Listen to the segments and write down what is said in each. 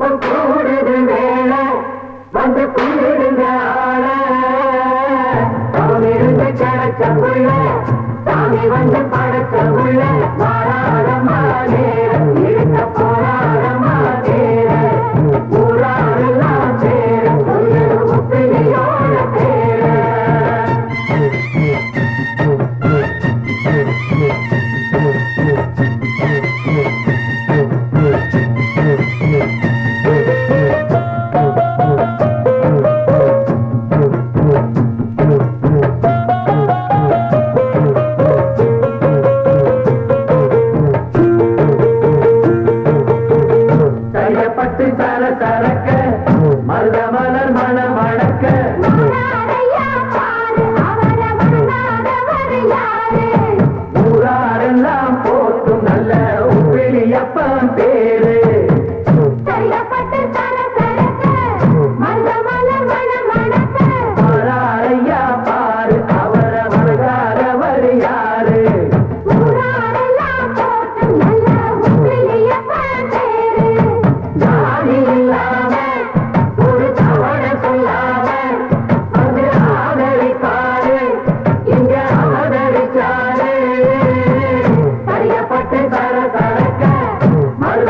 இப்போ கூடுது வேள வந்து கும்பிடுங்க ஆள இருந்த சடச்சங்குள்ள சாமி வந்து படச்சங்குள்ள மாறாடமா நேரம் இருக்க போராடமா சேர ஊராடெல்லாம் சேர சொல்லு உப்பிரியோட பேர பட்டு சர சரக்க மருத மலர் மணம் வழக்க ஊராரெல்லாம் போட்டும் நல்ல உப்பிலியப்பன் பேரு மராரையா பாரு அவர மனகாரவர் யாரு இல்லாம ஒரு தவண சொல்லாம வந்து ஆதரிப்பாரு இங்க ஆதரிச்சாரு சரியப்பட்டு சர சரக்க மருத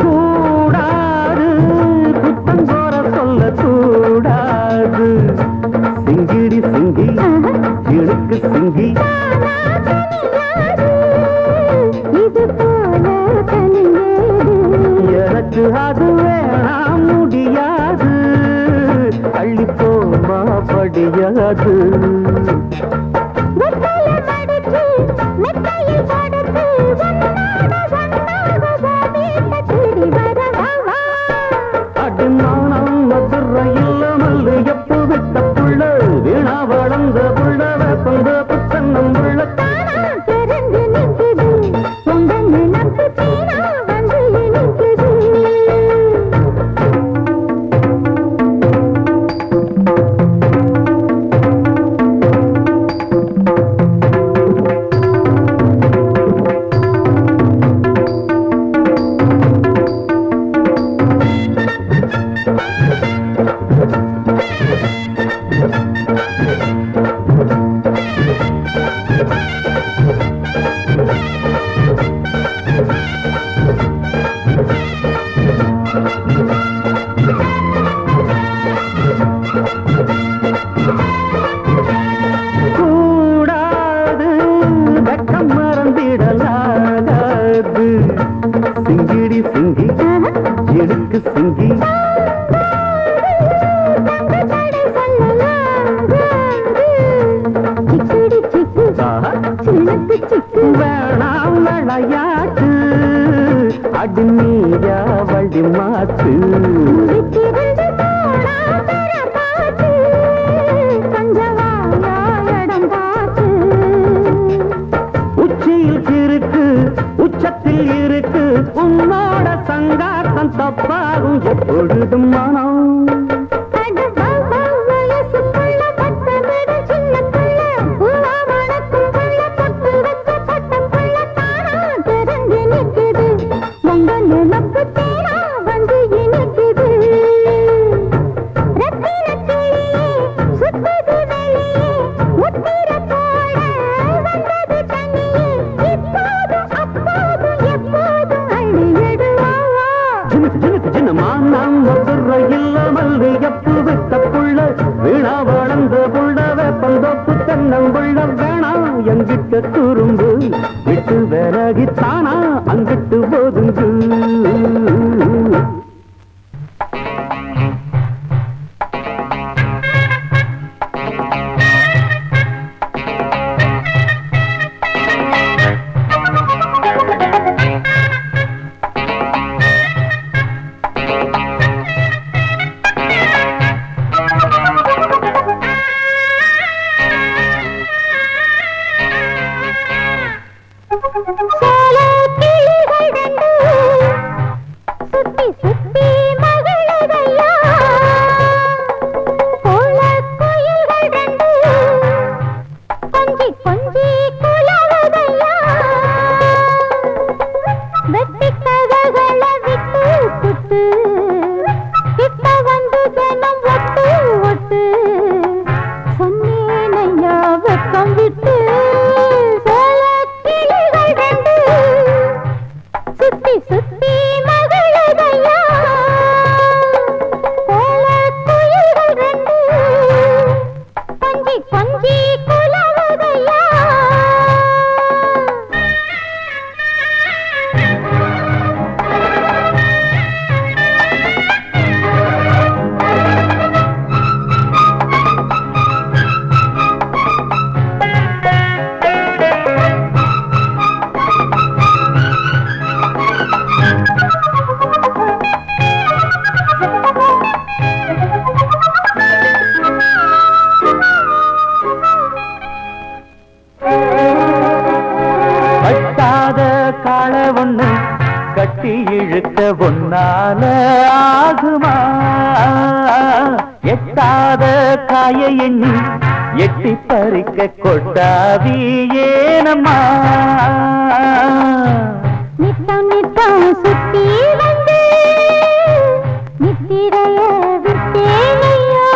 கூடாது குத்தங்கோர சொல்ல கூடாது சிங்கிடி சிங்கி இழுக்கு சிங்கி எனக்கு அது வேணாம் முடியாது அள்ளி போமா படியாது அடிமானம் மதுரையில் மல்லு எப்பு விட்ட புள்ள வீணா வளர்ந்த புள்ளவ சொந்த புத்தன்னம் புள்ள கூடாது வெட்கம் மறந்திடலாகாது சிங்கிடி சிங்கி எடுக்கு சிங்கி வேணாம் விளையாட்டு அடி நீயா வழி மாத்து உச்சியில் இருக்கு உச்சத்தில் இருக்கு உன்னோட சங்காத்தம் தப்பாகும் எப்பொழுதும் மனம் மதுரையில் எப்பு விட்ட புள்ள வீணா வளர்ந்த புள்ள வேப்பந்தோப்பு தென்னங்குள்ள வேணாம் எங்கிட்ட துரும்பு விட்டு விலகித்தானா அங்கிட்டு போதுங்கு கட்டி இழுக்க ஒன்னால ஆகுமா எட்டாத காய எண்ணி எட்டி பறிக்க கொட்டாவி ஏனம்மா நித்தம் நித்தம் சுத்தி வந்து நித்திரைய விட்டேனையா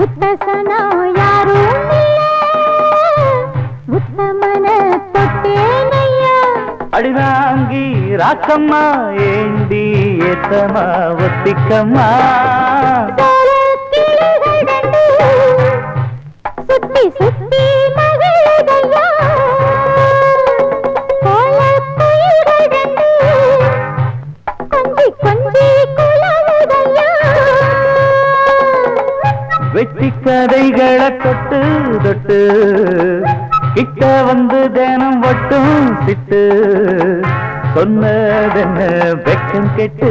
உத்தசனா யாரும் உத்தமன தொட்டேனையா அடிதாங்கி ராக்கம்மா ஏண்டி ஏத்தமா ஒத்திக்கம்மா சுத்தி சுத்தி மகிழுதையா கோலக்குயில்கள் ரெண்டு கொஞ்சி கொஞ்சி குலவுதையா வெட்டி கதைகளை தொட்டு தொட்டு கிட்ட வந்து தினம் வட்டும் சிட்டு சொன்னதென்ன வெக்கம் கெட்டு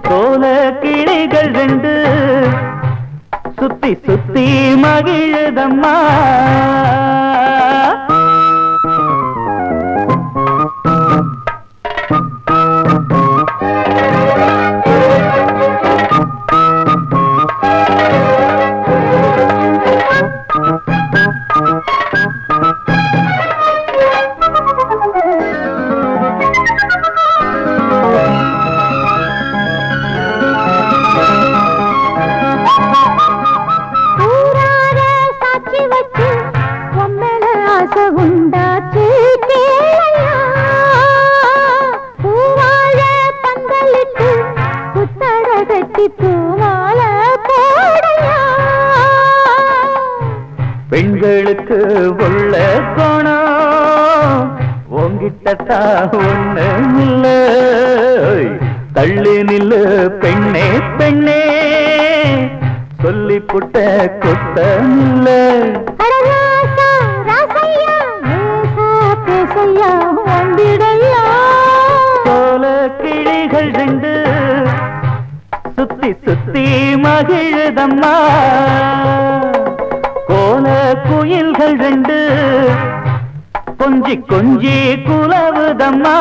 கோல கிளிகள் ரெண்டு சுத்தி சுத்தி மகிழுதம்மா பெண்களுக்கு உள்ள கோணம் உங்கிட்டா ஒண்ணு இல்ல தள்ளி நில்லு பெண்ணே பெண்ணே சொல்லி புட்ட கொத்த இல்ல கோல கிளிகள் ரெண்டு சுத்தி சுத்தி மகிழுதம்மா கோல குயில்கள் ரெண்டு கொஞ்சி கொஞ்சி குலவுதம்மா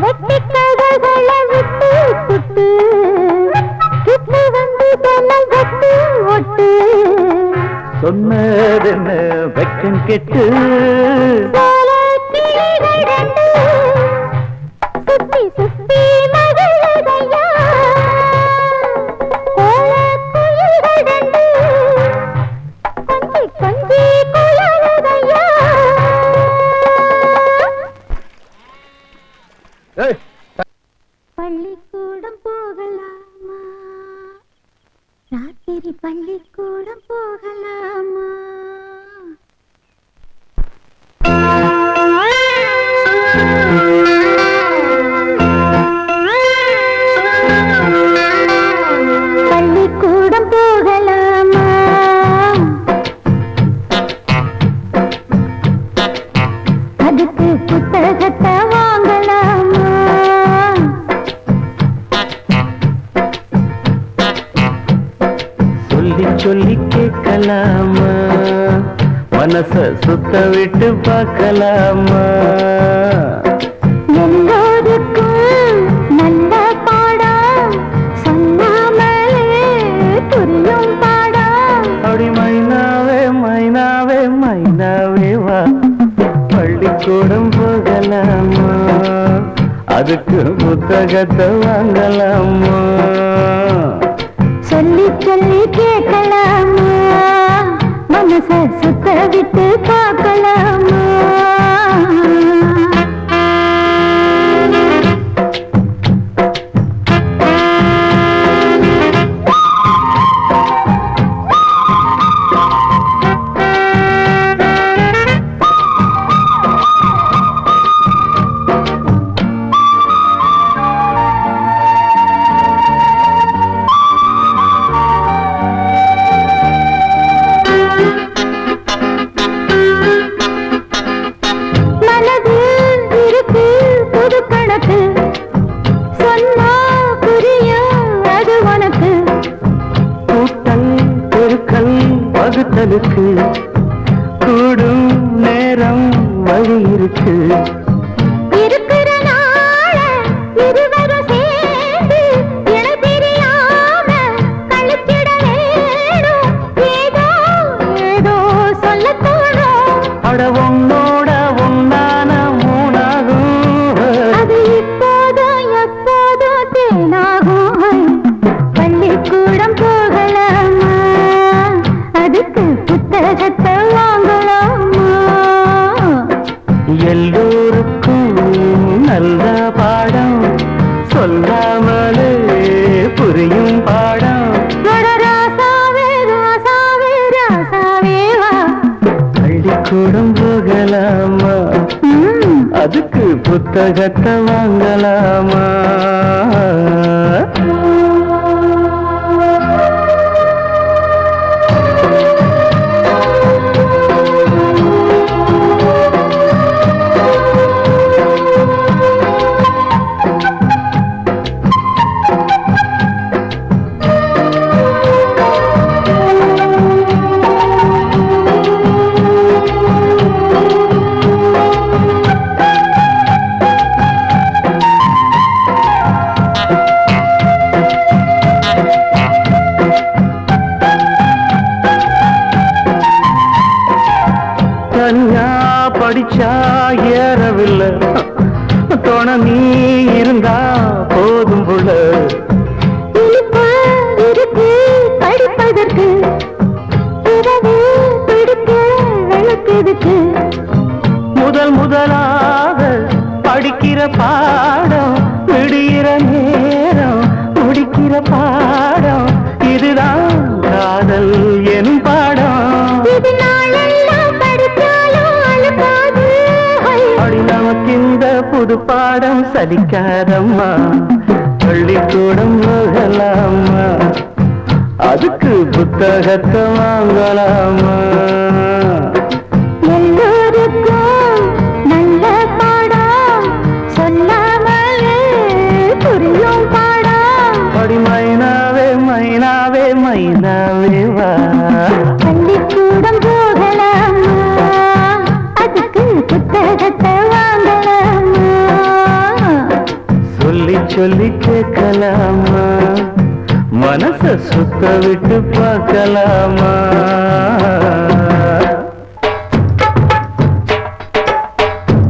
வெட்டிக்கதைகளை விட்டு சுட்டு கிட்டு வந்து தன்னம் கட்டு ஒட்டு சொன்னதென்ன வெக்கம் கெட்டு சுத்தி சுத்தி மகிழுதையா பள்ளிக்கூடம் போகலாமா ராத்திரி பள்ளிக்கூடம் போகலாமா பள்ளிக்கூடம் போகலாமா அதுக்கு புத்தகத்தை வாங்கலாமா சொல்லி சொல்லி கேட்கலாமா மனச சுத்த விட்டு பார்க்கலாமா எல்லோருக்கும் நல்ல பாடம் சொன்னாமலே புரியும் பாடம் அப்படி மைனாவே மைனாவே மைனாவே வா பள்ளிக்கூடம் போகலாமா அதுக்கு புத்தகத்தை வாங்கலாமா சொல்லி சொல்லி கேட்கலாமா மனச சுத்த விட்டு பார்க்கலாமா வகுத்தலுக்கு கூடும் நேரம் வழி இருக்கு இருக்கிற நாள இருவரும் சேர்ந்து இணை பிரியாம கழிச்சிட வேணும் ஏதோ ஏதோ சொல்ல தோணும் அட உன்னோட உன்னான மூணாகும் அது இப்போதும் எப்போதும் தேனாகும் பள்ளிக்கூடம் போகலாமா அதுக்கு புத்தகத்தை வாங்கலாமா எல்லோருக்கும் அதுக்கு புத்தகத்தை வாங்கலாமா? தனியா படிச்சா ஏறவில்லை, துணை நீ இருந்தா போதும் புள்ள. இனிப்பா இருக்கு படிப்பதற்கு, பிறகு பிடிக்க விளக்குதுக்கு. முதலாக படிக்கிற பாடம், விடுகிற நேரம் முடிக்கிற பாடம், இதுதான் காதல் எனும் பாடம். இது நாளெல்லாம் படிச்சாலும் அழுக்காது. அடி நமக்கு இந்த புது பாடம் சலிக்காதம்மா, பள்ளிக்கூடம் போகலாமா? அதுக்கு புத்தகத்தை வாங்கலாமா? எல்லோருக்கும் நல்ல பாடம், சொல்லாமலே புரியும் பாடம். படி மைனாவே மைனாவே மைனாவே வா, பள்ளிக்கூடம் போகலாமா? அதுக்கு புத்தகத்தை வாங்கலாமா? சொல்லி சொல்லி கேட்கலாமா? மனச சுத்த விட்டு பார்க்கலாமா?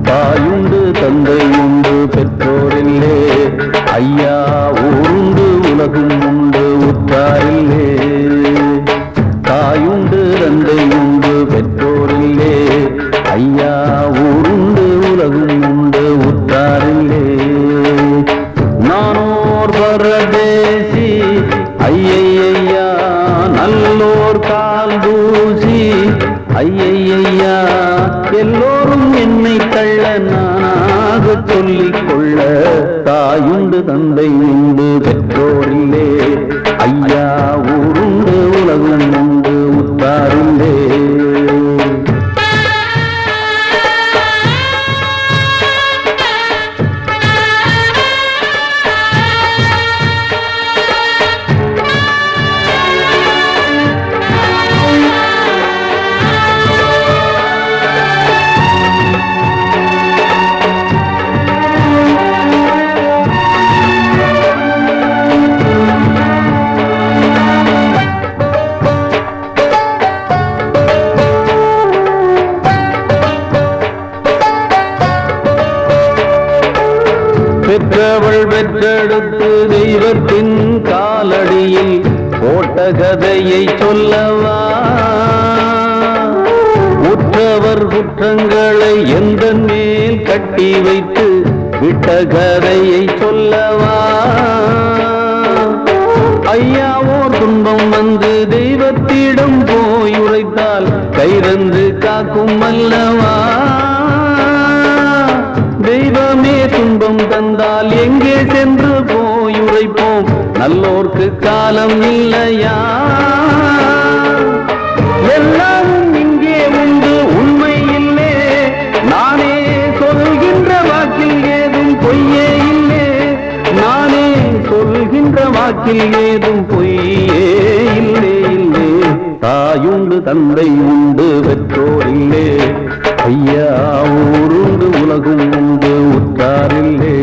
தாயுண்டு தந்தையுண்டு பெற்றோரில்லே, ஐயா ஊருண்டு உலகும் உண்டு உற்றாரில்லே. தாயுண்டு தந்தையுண்டு பெற்றோரில்லே, ஐயா ஊருண்டு உலகும் உண்டு உற்றாரில்லே. நானோர் பரதேசி ஐயையா, நல்லோர் கால் தூசி ஐயையா, எல்லோரும் என்னை தள்ள நானாக சொல்லிக் கொள்ள. தாயுண்டு தந்தை உண்டு பெற்றோரில்லே, ஐயா ஊருண்டு உலகம் உண்டு உற்றாரில்லே. பெற்றவள் பெற்றெடுத்து தெய்வத்தின் காலடியில் போட்ட கதையை சொல்லவா? உற்றவர் குற்றங்களை எந்த மேல் கட்டி வைத்து விட்ட கதையை சொல்லவா? ஐயாவோர் துன்பம் வந்து தெய்வத்திடம் போய் உரைத்தால் கைரந்து காக்கும் அல்லவா? தெய்வமே துன்பம் தந்தால் எங்கே சென்று போய் உரைப்போம்? நல்லோர்க்கு காலம் இல்லையா? எல்லாம் இங்கே உண்டு உண்மை இல்லே, நானே சொல்கின்ற வாக்கில் ஏதும் பொய்யே இல்லே. நானே சொல்கின்ற வாக்கில் ஏதும் பொய்யே இல்லே இல்லே. தாயுண்டு தந்தை உண்டு பெற்றோரில்லே, ஐயா ஊருண்டு உலகும் உண்டு உற்றாரில்லே.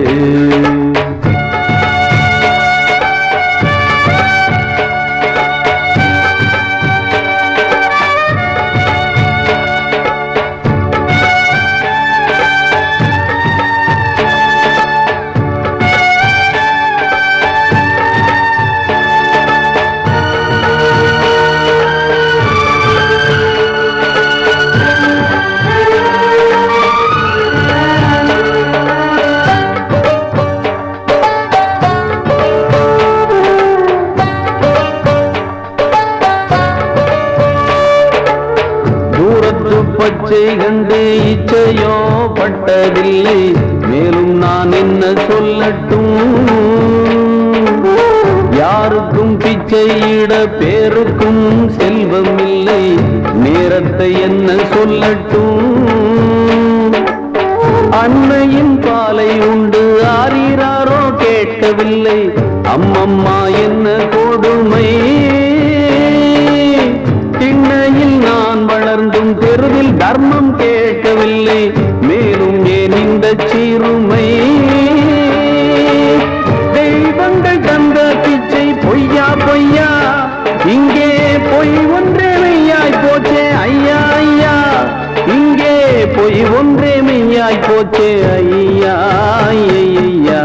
பச்சை கண்டு இச்சையோ பட்ட பட்டதில்லை, மேலும் நான் என்ன சொல்லட்டும்? யாருக்கும் பிச்சையிட பேருக்கும் செல்வம் இல்லை, நேரத்தை என்ன சொல்லட்டும்? அன்னையின் பாலை உண்டு ஆரீராரோ கேட்கவில்லை, அம்மம்மா என்ன கொடுமை. திண்ணையில் நான் வளர்ந்தும் தெருவில் தர்மம் கேட்கவில்லை, மேலும் ஏன் இந்த சிறுமை? தெய்வங்கள் தந்த பிச்சை பொய்யா பொய்யா, இங்கே பொய் ஒன்றே மெய்யாய் போச்சே ஐயா ஐயா, இங்கே பொய் ஒன்றே மெய்யாய் போச்சே ஐயா ஐயா.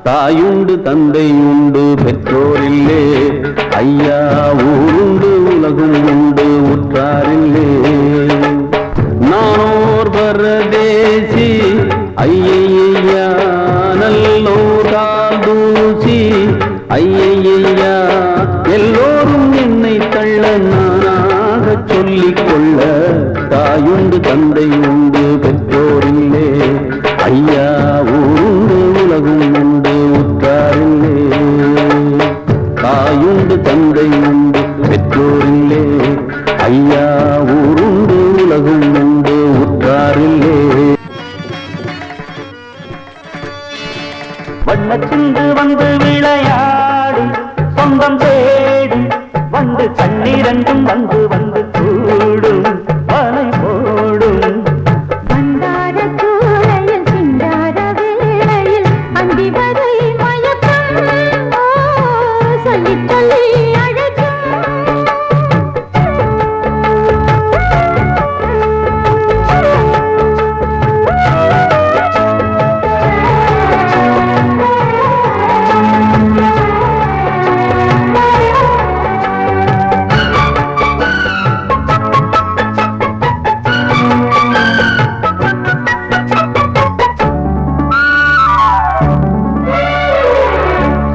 தாயுண்டு தந்தை உண்டு பெற்றோரில்லே, ஐயா ஊருண்டு உலகம் உண்டு உற்றாரில்லே. நானோர் பரதேசி ஐயா, நல்லோர் கால் தூசி ஐயா, எல்லோரும் என்னை தள்ள நானாக சொல்லிக் கொள்ள. தாயுண்டு தந்தை உண்டு பெற்றோரில்லே, ஐயா ஊருண்டு உலகம் உண்டு உற்றாரில்லே. தாயுண்டு தந்தை உண்டு பெற்றோரில்லே, ஐயா ஊருண்டு உலகம் உண்டு உற்றாரில்லே. வண்ணச்சிந்து வந்து விளையாடி சொந்தம் தேடி வந்து கண்ணீரண்டும் வந்து வந்து கூடும் வலை போடும். வந்தார சூளையில் சிந்தார வேளையில் அந்தி வரை மயக்கம் சொல்லி சொல்லி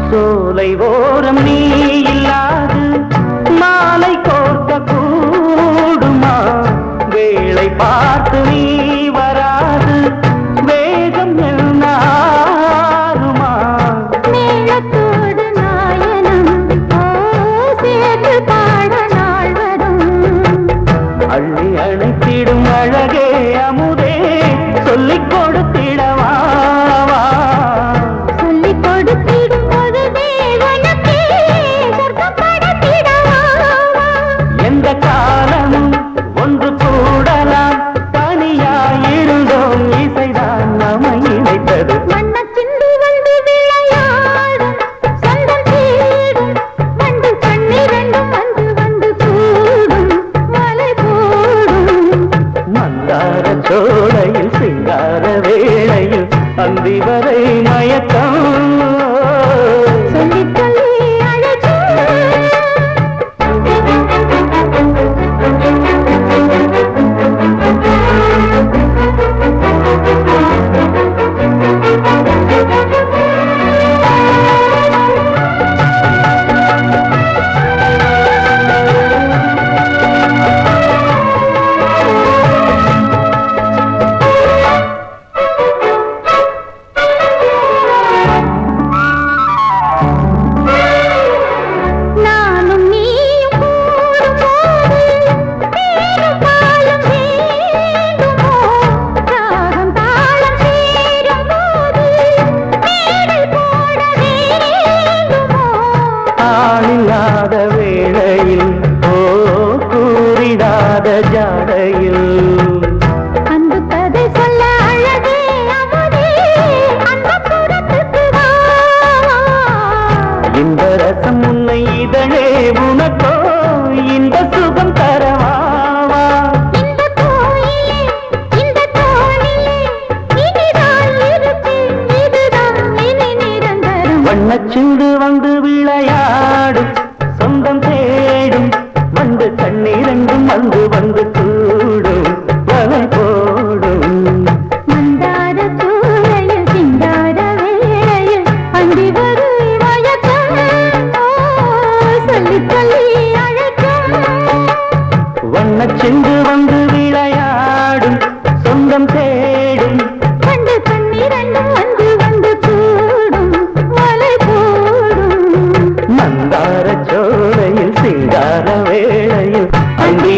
சோலை ஓரம் நீ இல்லாது மாலை கோர்க்க கூடுமா? வேளை பார்த்து நீ வராது வேகம் என்னாருமா? மேளத்தோடு நாயனம் சேர்த்து பாட நாள் வரும். அள்ளி அணைத்திடும் அழகே அமுதே சொல்லிக் கொடுத்திடவா? சொல்லிக் கொடுத்திடும் பொழுதே உனக்கே சொர்க்கம் படைத்திடவா? எந்த காலமும் ஒன்று கூடலாம், தனியாயிருந்தோம் இசைதான் நம்மை இணைத்தது. மண்ணச்சிந்து வந்து விளையாடும் சொந்தம் தேடும் வந்து கண்ணிரண்டும் வந்து வந்து கூடும் மலை போடும். மந்தார சோலையில் சிங்கார வேளையில் அந்தி வரை மயக்கம் சொல்லி சொல்லி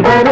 வரி